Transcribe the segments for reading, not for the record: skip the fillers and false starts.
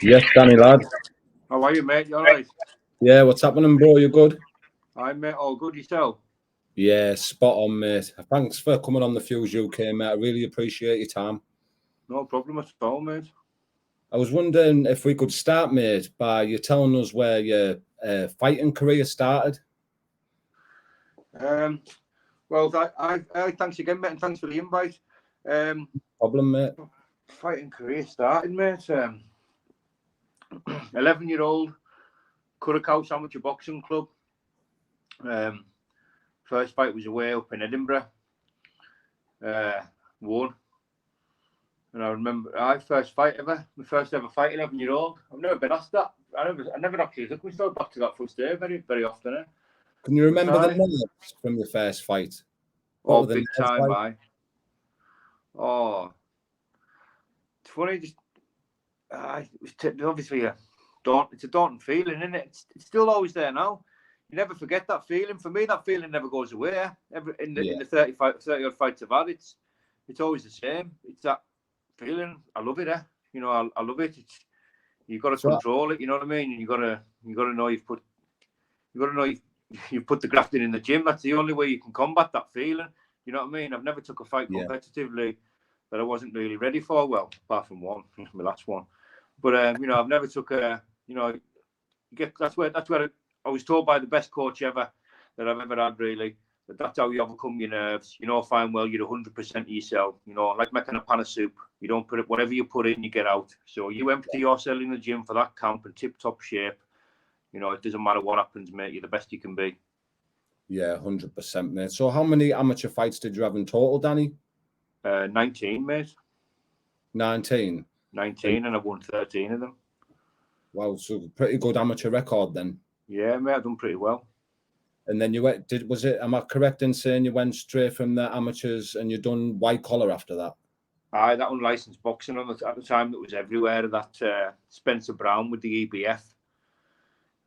Yes, Danny lad. How are you, mate? You all right? Yeah, what's happening, bro? You good? I'm mate. All good yourself? Yeah, spot on, mate. Thanks for coming on the Fuse UK, mate. I really appreciate your time. No problem at all, mate. I was wondering if we could start, mate, by you telling us where your fighting career started. Well, thanks again, mate, and thanks for the invite. Problem, mate. Fighting career started, mate. 11-year-old Curacao Amateur Boxing Club. First fight was away up in Edinburgh. Won. And I remember my first fight ever, 11-year-old. I've never been asked that. I never actually took myself back to that first day very, very often. Eh? Can you remember the nerves from your first fight? Oh, big time, I. Oh, it's funny. Just obviously it's a daunting feeling, isn't it? It's still always there now. You never forget that feeling. For me, that feeling never goes away. In the 30 odd fights I've had, it's always the same. It's that feeling. I love it. You know, I love it. You've got to control it. You know what I mean? And you got to know you've put the grafting in the gym. That's the only way you can combat that feeling. You know what I mean? I've never took a fight competitively that I wasn't really ready for. Well, apart from one, my last one. But I've never took a. That's where I was told by the best coach ever that I've ever had. Really, that's how you overcome your nerves. You know, fine well, you're 100% yourself. You know, like making a pan of soup. You don't put it. Whatever you put in, you get out. So you empty yourself in the gym for that camp in tip-top shape. You know, it doesn't matter what happens, mate. You're the best you can be. Yeah, 100%, mate. So how many amateur fights did you have in total, Danny? 19, mate. 19? 19, and I won 13 of them. Wow, so pretty good amateur record then. Yeah, mate, I've done pretty well. And then am I correct in saying you went straight from the amateurs and you done white collar after that? Aye, that unlicensed boxing at the time that was everywhere. That Spencer Brown with the EBF.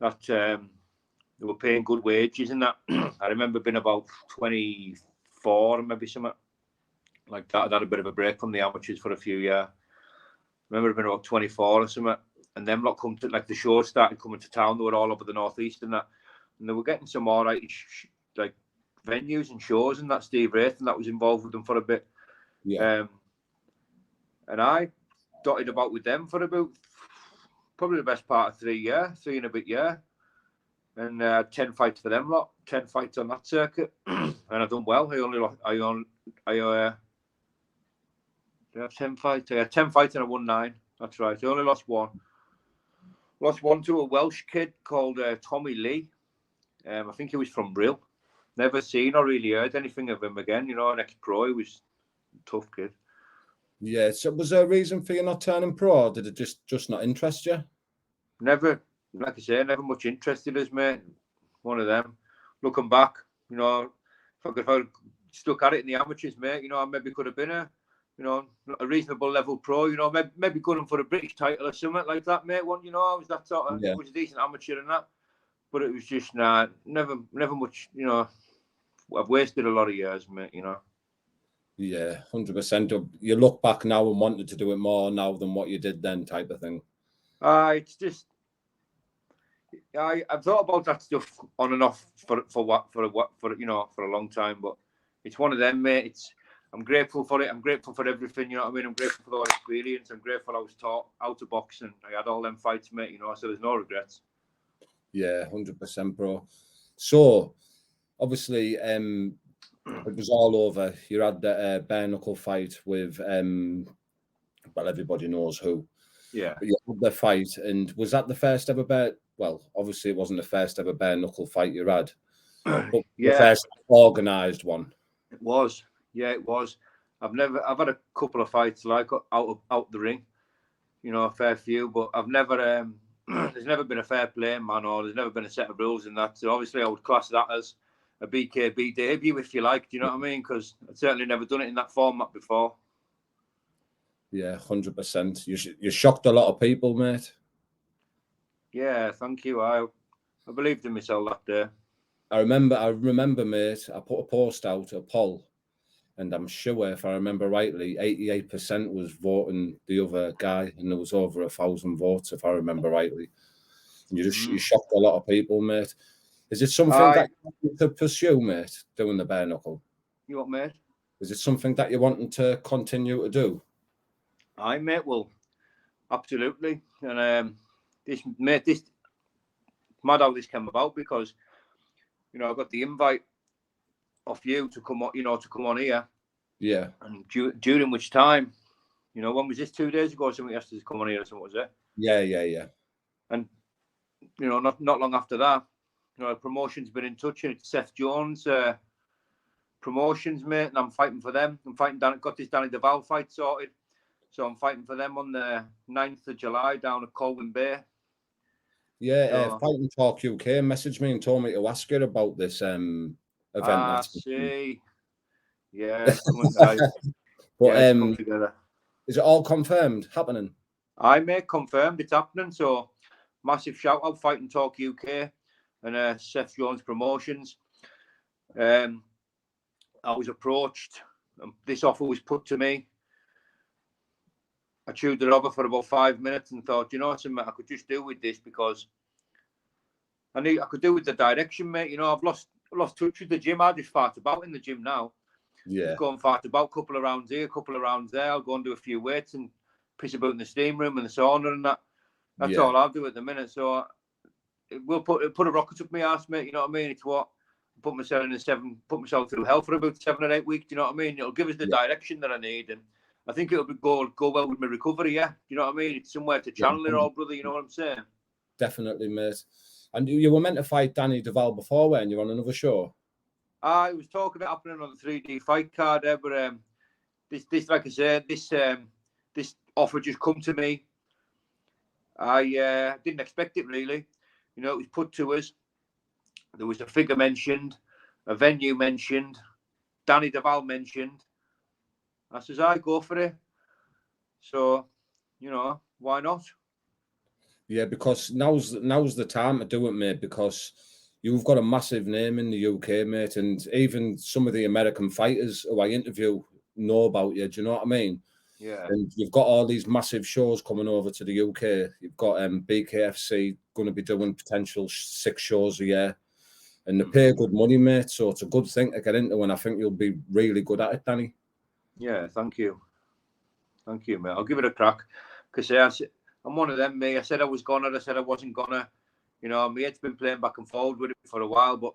That they were paying good wages in that. I remember being about 24, maybe something like that. I'd had a bit of a break from the amateurs for a few years. I remember being about 24 or something. And then the shows started coming to town. They were all over the northeast and that. And they were getting some all right like venues and shows and that. Steve Wraith and that was involved with them for a bit. Yeah. And I dotted about with them for about probably the best part of 3 and a bit years. And 10 fights for them lot, 10 fights on that circuit. And I've done well. I have 10 fights. I had 10 fights and I won 9. That's right. I only lost one. Lost one to a Welsh kid called Tommy Lee. I think he was from Brill. Never seen or really heard anything of him again. You know, an ex-pro. He was a tough kid. Yeah. So was there a reason for you not turning pro, or did it just not interest you? Never, like I say, never much interested us, mate. One of them. Looking back, you know, if I stuck at it in the amateurs, mate, you know, I maybe could have been a reasonable level pro, you know, maybe going for a British title or something like that, mate. One, you know, I was that sort of, was a decent amateur and that, but it was just never much, you know. I've wasted a lot of years, mate, you know. Yeah, 100%. You look back now and wanted to do it more now than what you did then, type of thing. It's just, I've thought about that stuff on and off for a long time, but it's one of them, mate. I'm grateful for it. I'm grateful for everything. You know what I mean? I'm grateful for the experience. I'm grateful I was taught how to box and I had all them fights, mate. You know, so there's no regrets. Yeah, 100%, bro. So, obviously, it was all over. You had the bare knuckle fight with, well, everybody knows who. Yeah. But you had the fight, and was that the first ever bare? Well, obviously, it wasn't the first ever bare knuckle fight you had, but the first organised one. It was. Yeah, it was. I've had a couple of fights like out the ring, you know, a fair few, but I've never. There's never been a fair play, man, or there's never been a set of rules in that. So obviously, I would class that as a BKB debut, if you like. Do you know what I mean? Because I've certainly never done it in that format before. Yeah, 100%. You shocked a lot of people, mate. Yeah, thank you. I believed in myself that day. I remember, mate. I put a post out, a poll, And I'm sure, if I remember rightly, 88% was voting the other guy, and there was over 1,000 votes, if I remember rightly. And you shocked a lot of people, mate. Is it something that you could pursue, mate, doing the bare knuckle? You what, mate? Is it something that you're wanting to continue to do? Aye, mate. Well, absolutely. And this mad how this came about, because I got the invite off you to come on, to come on here. Yeah. And during which time, when was this? 2 days ago, somebody asked us to come on here, or something, was it? Yeah. And not long after that, promotion's been in touch, and it's Seth Jones promotions, mate, and I'm fighting for them. Got this Danny Duval fight sorted, so I'm fighting for them on the 9th of July down at Colwyn Bay. Yeah, Fighting Talk UK messaged me and told me to ask you about this event. See. Yeah, it's coming together. But it's come together. Is it all confirmed happening? I mate, confirmed it's happening. So massive shout out Fighting Talk UK and Seth Jones Promotions. I was approached, and this offer was put to me. I chewed it over for about 5 minutes and thought, something I could just do with this, because I could do with the direction, mate. I've lost touch with the gym. I just fart about in the gym now. Yeah. Just go and fart about, a couple of rounds here, a couple of rounds there. I'll go and do a few weights and piss about in the steam room and the sauna and that. That's all I'll do at the minute. So we'll put a rocket up my ass, mate. You know what I mean? It's what put myself through hell for about 7 or 8 weeks. Do you know what I mean? It'll give us the direction that I need, and I think it'll go well with my recovery. Yeah, do you know what I mean? It's somewhere to channel it all, brother. You know what I'm saying? Definitely, mate. And you were meant to fight Danny Duval before when you're on another show. I was talking about happening on the 3D fight card there, but this, like I said, this offer just come to me. I didn't expect it, really. It was put to us. There was a figure mentioned, a venue mentioned, Danny Duval mentioned. I says, I go for it. So, why not? Yeah, because now's the time to do it, mate, because you've got a massive name in the UK, mate, and even some of the American fighters who I interview know about you. Do you know what I mean? Yeah. And you've got all these massive shows coming over to the UK. You've got BKFC going to be doing potential 6 shows a year, and they pay good money, mate. So it's a good thing to get into, and I think you'll be really good at it, Danny. Yeah, thank you, mate. I'll give it a crack, because I'm one of them, mate. I said I was gonna. I said I wasn't gonna. My head's been playing back and forward with it for a while, but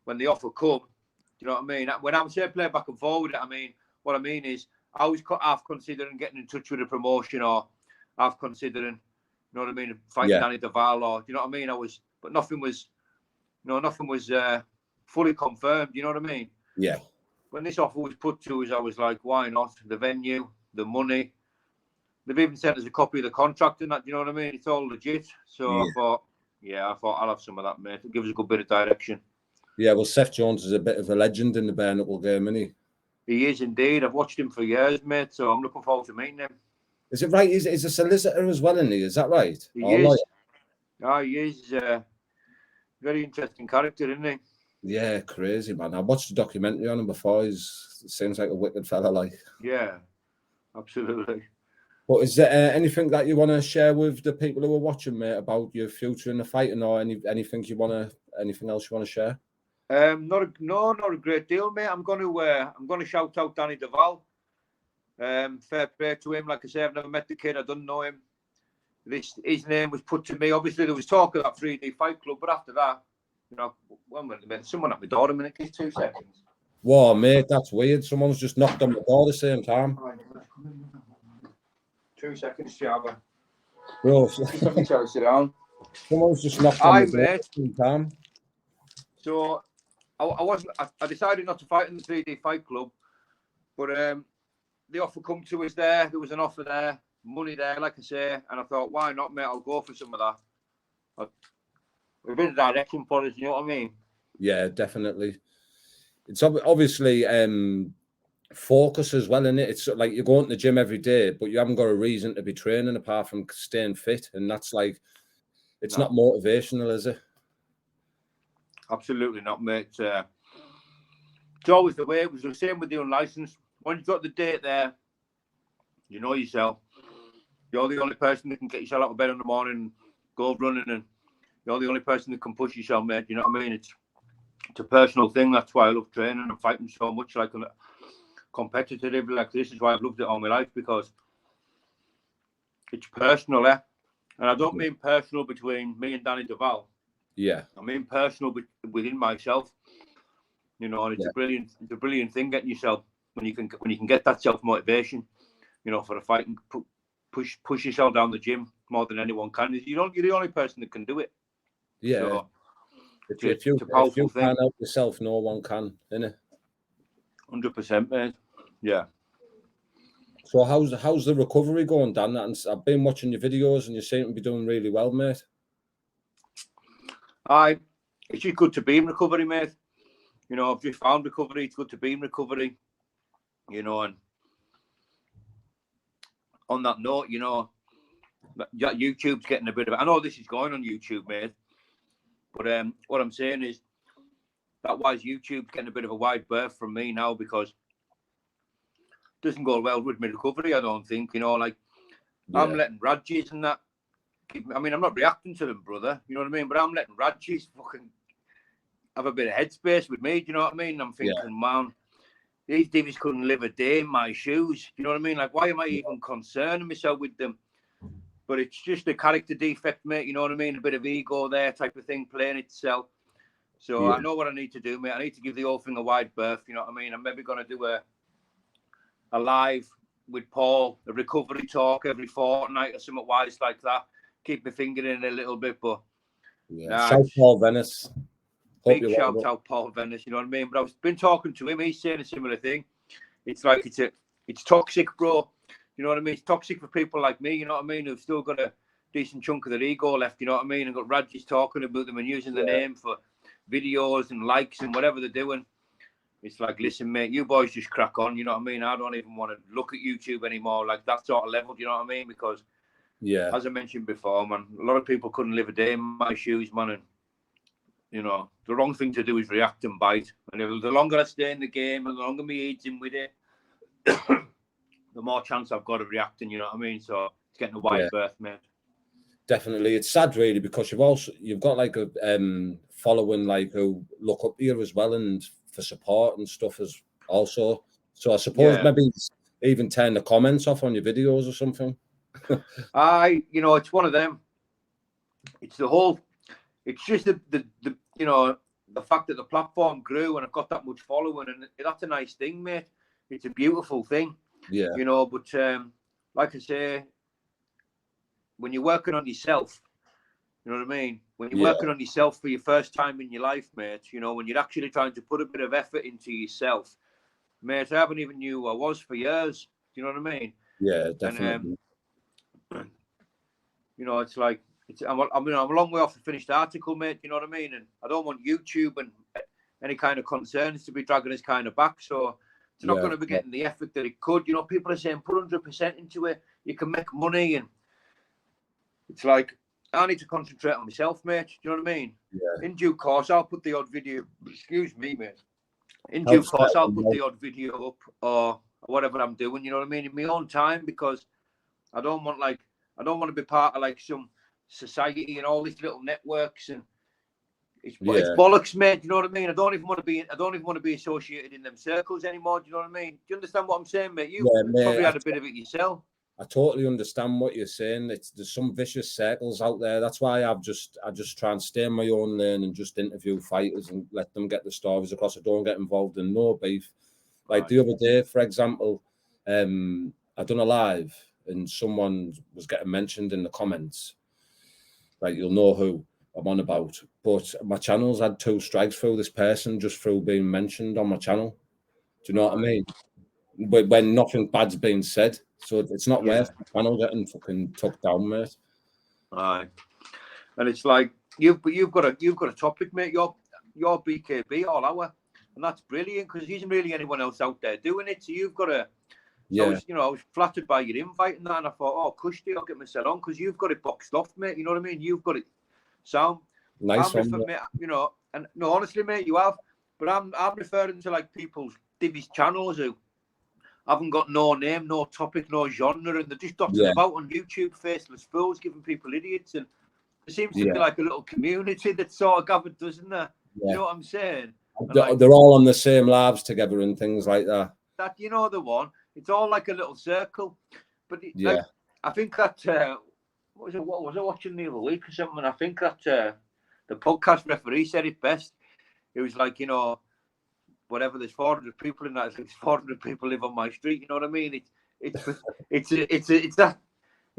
when the offer come, you know what I mean? When I say play back and forward, what I mean is I was half considering getting in touch with a promotion, or half considering, you know what I mean, fighting Danny Duval, or you know what I mean? But nothing was, fully confirmed. You know what I mean? Yeah. When this offer was put to us, I was like, why not? The venue, the money. They've even sent us a copy of the contract and that. You know what I mean? It's all legit. So I thought I'll have some of that, mate. It'll give us a good bit of direction. Yeah, well, Seth Jones is a bit of a legend in the bare knuckle game, isn't he? He is indeed. I've watched him for years, mate. So I'm looking forward to meeting him. Is it right? He's a solicitor as well, isn't he? Is that right? He is. Oh, he is. Very interesting character, isn't he? Yeah, crazy, man. I watched a documentary on him before. He seems like a wicked fella, like. Yeah, absolutely. But is there anything that you want to share with the people who are watching, mate, about your future in the fighting, or anything else you want to share? Not a great deal, mate. I'm going to shout out Danny Duval. Fair play to him. Like I say, I've never met the kid. I don't know him. His name was put to me. Obviously, there was talk of that 3D Fight Club, but after that, someone at my door a minute. Give 2 seconds. Whoa, mate, that's weird. Someone's just knocked on the door at the same time. 2 seconds, Java. Bro, just let me tell you, sit down. Someone's just knocked on the door at the same time. So I decided not to fight in the 3D Fight Club, but the offer come to us there. There was an offer there, money there, like I say, and I thought, why not, mate? I'll go for some of that. We've been a direction for us, you know what I mean? Yeah, definitely. It's obviously focus as well, isn't it? It's like you're going to the gym every day, but you haven't got a reason to be training apart from staying fit, and that's like, it's not motivational, is it? Absolutely not, mate. it's always the way. It was the same with the unlicensed. When you've got the date there, you know yourself. You're the only person that can get yourself out of bed in the morning, go running, and you're the only person that can push yourself, mate. You know what I mean? It's a personal thing. That's why I love training and fighting so much, like competitively. Like this is why I've loved it all my life, because it's personal, eh? And I don't mean personal between me and Danny Duval. Yeah. I mean personal within myself. You know, and it's a brilliant thing getting yourself when you can get that self motivation. You know, for a fight and push yourself down the gym more than anyone can. You're the only person that can do it. Yeah. So, if you can't help yourself, no one can, innit? 100%, mate. Yeah. So how's the recovery going, Dan? I've been watching your videos and you seem to be doing really well, mate. It's just good to be in recovery, mate. You know, I've just found recovery. It's good to be in recovery. You know, and on that note, you know, YouTube's getting a bit of it. I know this is going on YouTube, mate. But what I'm saying is that why YouTube's getting a bit of a wide berth from me now, because it doesn't go well with my recovery, I don't think. You know, like I'm letting Radji's and that. I mean, I'm not reacting to them, brother. You know what I mean? But I'm letting Radji's fucking have a bit of headspace with me. Do you know what I mean? I'm thinking, man, these divvies couldn't live a day in my shoes. You know what I mean? Like, why am I even concerning myself with them? But it's just a character defect, mate. You know what I mean? A bit of ego there, type of thing, playing itself. So I know what I need to do, mate. I need to give the whole thing a wide berth. You know what I mean? I'm maybe going to do a live with Paul, a recovery talk every fortnight or something wise like that. Keep my finger in a little bit, but shout Paul Venice. Big shout out Paul Venice. You know what I mean? But I've been talking to him. He's saying a similar thing. It's like it's toxic, bro. You know what I mean? It's toxic for people like me. You know what I mean? Who've still got a decent chunk of their ego left. You know what I mean? And got Radji's talking about them and using the name for videos and likes and whatever they're doing. It's like, listen, mate, you boys just crack on. You know what I mean? I don't even want to look at YouTube anymore, like that sort of level. You know what I mean? Because as I mentioned before, man, a lot of people couldn't live a day in my shoes, man. And you know, the wrong thing to do is react and bite. And the longer I stay in the game and the longer me eating with it, the more chance I've got of reacting. You know what I mean? So it's getting a wide berth, mate. Definitely, it's sad, really, because you've got like a following like who look up here as well and for support and stuff as also. So I suppose maybe even turn the comments off on your videos or something. You know, it's one of them. It's the whole. It's just the you know, the fact that the platform grew and I've got that much following, and that's a nice thing, mate. It's a beautiful thing. Yeah. You know, but like I say, when you're working on yourself, you know what I mean? When you're working on yourself for your first time in your life, mate, you know, when you're actually trying to put a bit of effort into yourself, mate, I haven't even knew who I was for years. Do you know what I mean? Yeah, definitely. And, you know, it's like, I'm a long way off the finished article, mate. You know what I mean? And I don't want YouTube and any kind of concerns to be dragging us kind of back. So it's not going to be getting the effort that it could. You know, people are saying put 100% into it. You can make money, and it's like I need to concentrate on myself, mate. Do you know what I mean? Yeah. In due course, I'll put the odd video. Excuse me, mate. In due course, I'll put the odd video up or whatever I'm doing. You know what I mean? In my own time, because I don't want to be part of like some society and all these little networks, and it's bollocks, mate. You know what I mean? I don't even want to be associated in them circles anymore. Do you know what I mean? Do you understand what I'm saying, mate? You probably had a bit of it yourself. I totally understand what you're saying. There's some vicious circles out there. That's why I just try and stay in my own lane and just interview fighters and let them get the stories across. I don't get involved in no beef. Like the other day, for example, I done a live and someone was getting mentioned in the comments. Like, you'll know who I'm on about. But my channel's had 2 strikes through this person just through being mentioned on my channel. Do you know what I mean? But when nothing bad's being said. So it's not worth the channel getting fucking tucked down, mate. Aye. And it's like you've got a topic, mate. You're BKB all hour. And that's brilliant, because there isn't really anyone else out there doing it. So you've got a I was flattered by your invite and that, and I thought, oh, Christie, I'll get myself on, because you've got it boxed off, mate. You know what I mean? You've got it sound. Nice one, mate. You know, and no, honestly, mate, you have. But I'm referring to like people's divvies channels who haven't got no name, no topic, no genre, and they're just dotting about on YouTube, faceless fools, giving people idiots. And there seems to be like a little community that's sort of gathered, doesn't there? You know what I'm saying? They're all on the same lives together and things like that. That, you know, the one. It's all like a little circle. But like, I think that what was I watching the other week or something? I think that the podcast referee said it best. It was like, you know, whatever, there's 400 people in that. It's like 400 people live on my street. You know what I mean? It's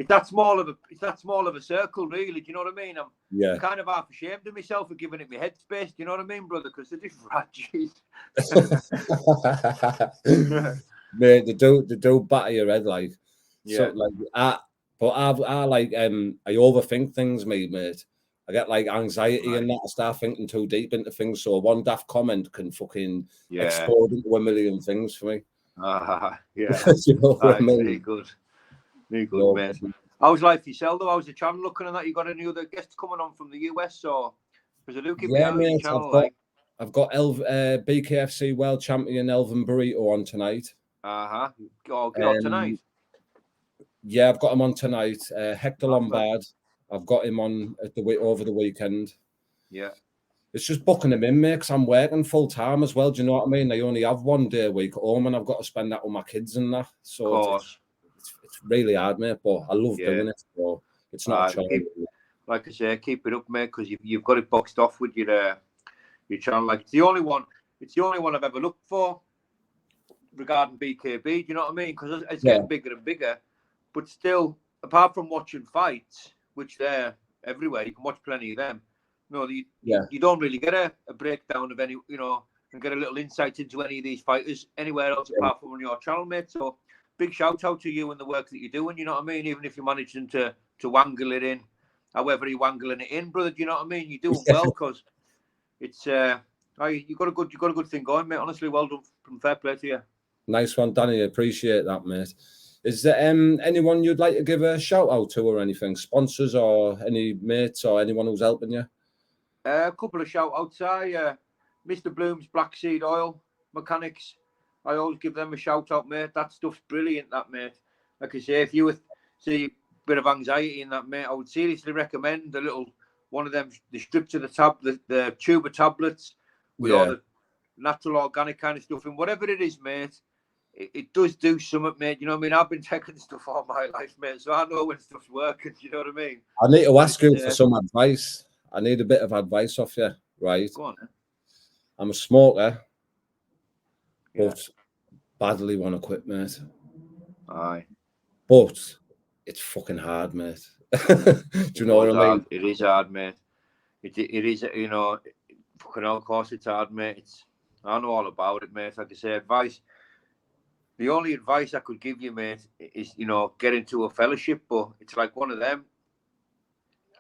that small of a circle, really. Do you know what I mean? I'm kind of half ashamed of myself for giving it my headspace. Do you know what I mean, brother? Because they're just ratchets. Mate, they do batter your head like. So like I overthink things, mate. I get like anxiety and that. I start thinking too deep into things. So one daft comment can fucking explode into a million things for me. You know what I mean? Very good, mate. How's life yourself though? How's the channel looking and that? You got any other guests coming on from the US or? Because I do keep me out of the channel. I've got BKFC World Champion Elvin Burrito on tonight. Oh, get on tonight. Yeah, I've got him on tonight. Hector Lombard, I've got him on over the weekend. Yeah. It's just booking him in, mate, because I'm working full time as well. Do you know what I mean? I only have 1 day a week at home and I've got to spend that with my kids and that. So it's really hard, mate, but I love doing it. So it's not a challenge. Like I say, keep it up, mate, because you've got it boxed off with your channel. Like it's the only one I've ever looked for regarding BKB. Do you know what I mean? Because it's getting bigger and bigger. But still, apart from watching fights, which they're everywhere, you can watch plenty of them. No, you don't really get a breakdown of any, you know, and get a little insight into any of these fighters anywhere else apart from on your channel, mate. So big shout out to you and the work that you're doing. You know what I mean? Even if you're managing to wangle it in, however you're wangling it in, brother. Do you know what I mean? You're doing well because it's you got a good thing going, mate. Honestly, well done. From fair play to you. Nice one, Danny. I appreciate that, mate. Is there anyone you'd like to give a shout out to or anything? Sponsors or any mates or anyone who's helping you? A couple of shout outs. Mr. Bloom's Black Seed Oil Mechanics. I always give them a shout out, mate. That stuff's brilliant, that, mate. Like I say, if you see a bit of anxiety in that, mate, I would seriously recommend a little one of them, the strips of the tube of tablets with all the natural organic kind of stuff and whatever it is, mate. It does do something, mate. You know what I mean? I've been taking stuff all my life, mate, so I know when stuff's working. You know what I mean? I need to ask you for some advice. I need a bit of advice off you, right? Go on, I'm a smoker, but badly want to quit, mate. Aye. But it's fucking hard, mate. Do you know what I mean? It is hard, mate. It is, you know, fucking of course it's hard, mate. I know all about it, mate. Like I say, advice. The only advice I could give you, mate, is, you know, get into a fellowship, but it's like one of them.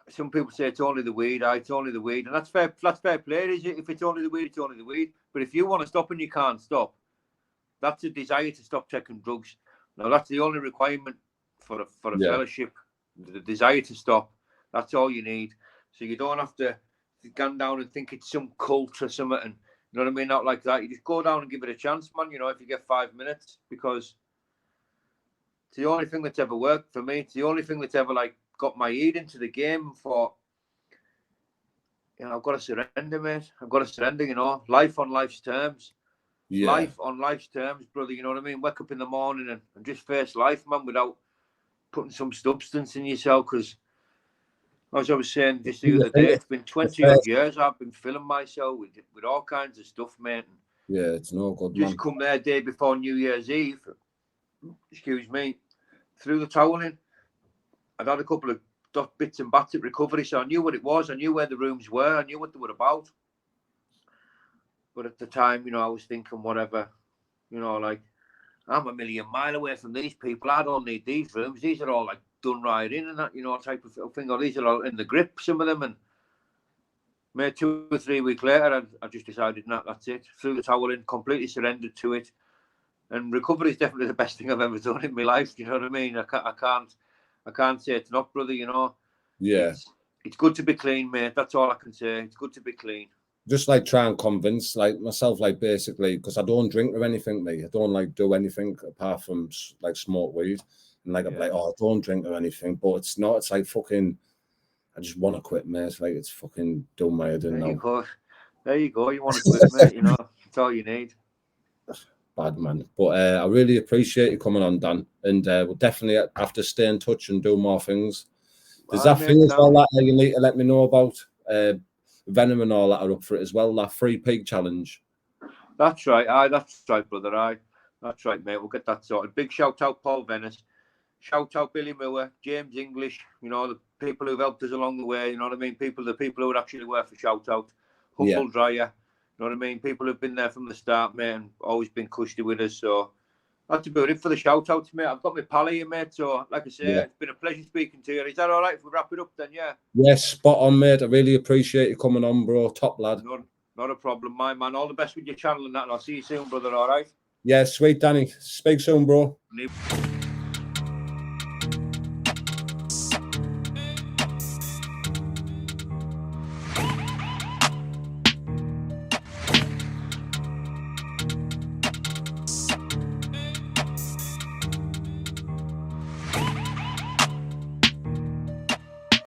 Some people say it's only the weed, it's only the weed, and that's fair play, is it? If it's only the weed, it's only the weed. But if you want to stop and you can't stop, that's a desire to stop taking drugs. Now, that's the only requirement for a fellowship, the desire to stop. That's all you need. So you don't have to go down and think it's some cult or something, and you know what I mean? Not like that. You just go down and give it a chance, man, you know, if you get 5 minutes, because it's the only thing that's ever worked for me. It's the only thing that's ever, like, got my ear into the game for, you know, I've got to surrender, mate. I've got to surrender, you know, life on life's terms. Yeah. Life on life's terms, brother, you know what I mean? Wake up in the morning and just face life, man, without putting some substance in yourself, because as I was saying just the other day, it's been 20 odd years I've been filling myself with all kinds of stuff, mate. Yeah, it's no good, just man. Come there day before New Year's Eve, excuse me, threw the towel in. I'd had a couple of bits and bats at recovery, so I knew what it was. I knew where the rooms were. I knew what they were about. But at the time, you know, I was thinking whatever, you know, like, I'm a million miles away from these people. I don't need these rooms. These are all like done right in and that, you know, type of thing. Or these are all in the grip, some of them. And maybe 2 or 3 weeks later, I just decided, no, that's it. Threw the towel in, completely surrendered to it. And recovery is definitely the best thing I've ever done in my life. You know what I mean? I can't say it's not, brother, you know. Yeah. It's good to be clean, mate. That's all I can say. It's good to be clean. just like try and convince like myself, like basically, because I don't drink or anything, mate. I don't like do anything apart from like smoke weed. And like I'm like, oh, I don't drink or anything, but it's not. It's like fucking. I just want to quit, mate. Like it's fucking done my head in now. You go. There you go. You want to quit, mate? You know, that's all you need. Bad man, but I really appreciate you coming on, Dan, and we'll definitely have to stay in touch and do more things. There's that thing as well that you need to let me know about. Venom and all that are up for it as well. That free pig challenge. That's right. That's right, brother. That's right, mate. We'll get that sorted. Big shout out, Paul Venice. Shout out, Billy Miller, James English. You know, the people who've helped us along the way. You know what I mean? The people who are actually worth a shout out. Humble Dryer. You know what I mean? People who've been there from the start, mate, and always been cushy with us. So that's about it for the shout outs, mate. I've got my pal here, mate. So, like I say, it's been a pleasure speaking to you. Is that all right if we wrap it up then? Yeah. Yes, spot on, mate. I really appreciate you coming on, bro. Top lad. Not a problem, my man. All the best with your channel and that. And I'll see you soon, brother. All right. Yeah, sweet, Danny. Speak soon, bro.